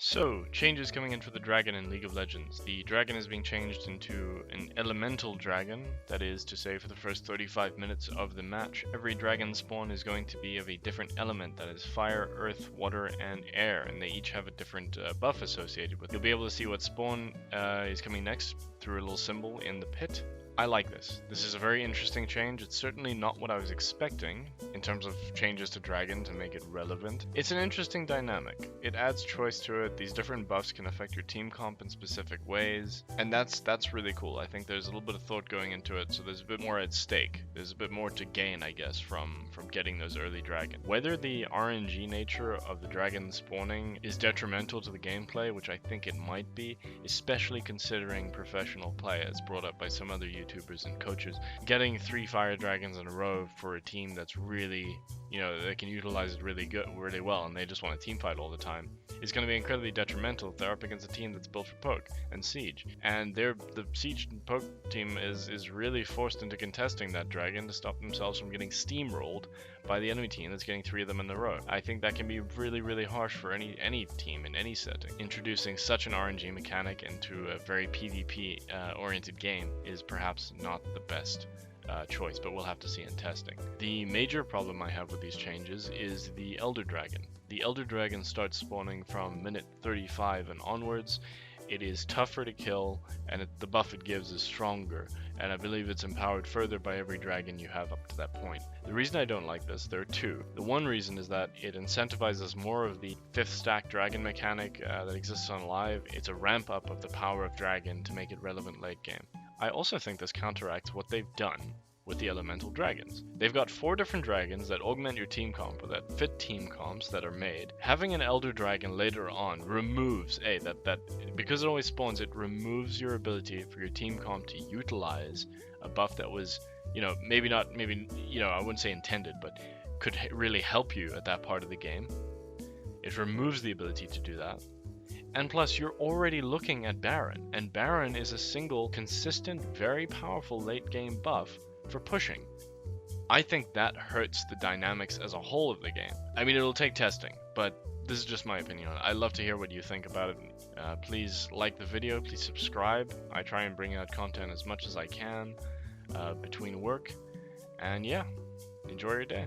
So, changes coming in for the dragon in League of Legends. The dragon is being changed into an elemental dragon. That is to say, for the first 35 minutes of the match, every dragon spawn is going to be of a different element. That is fire, earth, water, and air, and they each have a different buff associated with it. You'll be able to see what spawn is coming next through a little symbol in the pit. I like this. This is a very interesting change. It's certainly not what I was expecting in terms of changes to Dragon to make it relevant. It's an interesting dynamic. It adds choice to it. These different buffs can affect your team comp in specific ways, and that's really cool. I think there's a little bit of thought going into it, so there's a bit more at stake. There's a bit more to gain, I guess, from getting those early Dragon. Whether the RNG nature of the Dragon spawning is detrimental to the gameplay, which I think it might be, especially considering professional play, as brought up by some other YouTubers and coaches. Getting 3 fire dragons in a row for a team that's really, they can utilize it really well, and they just want to team fight all the time, is going to be incredibly detrimental if they're up against a team that's built for poke and siege. And the siege and poke team is really forced into contesting that dragon to stop themselves from getting steamrolled by the enemy team that's getting 3 of them in a row. I think that can be really, really harsh for any team in any setting. Introducing such an RNG mechanic into a very PvP oriented game is perhaps not the best choice, but we'll have to see in testing. The major problem I have with these changes is the Elder Dragon. The Elder Dragon starts spawning from minute 35 and onwards. It is tougher to kill, and the buff it gives is stronger, and I believe it's empowered further by every dragon you have up to that point. The reason I don't like this, there are 2. The one reason is that it incentivizes more of the 5th stack dragon mechanic that exists on live. It's a ramp up of the power of dragon to make it relevant late game. I also think this counteracts what they've done with the elemental dragons. They've got 4 different dragons that augment your team comp, or that fit team comps that are made. Having an elder dragon later on removes that because it always spawns, it removes your ability for your team comp to utilize a buff that was, maybe I wouldn't say intended, but could really help you at that part of the game. It removes the ability to do that. And plus, you're already looking at Baron, and Baron is a single, consistent, very powerful late game buff for pushing. I think that hurts the dynamics as a whole of the game. I mean, it'll take testing, but this is just my opinion on it. I'd love to hear what you think about it. Please like the video, please subscribe. I try and bring out content as much as I can between work. And yeah, enjoy your day.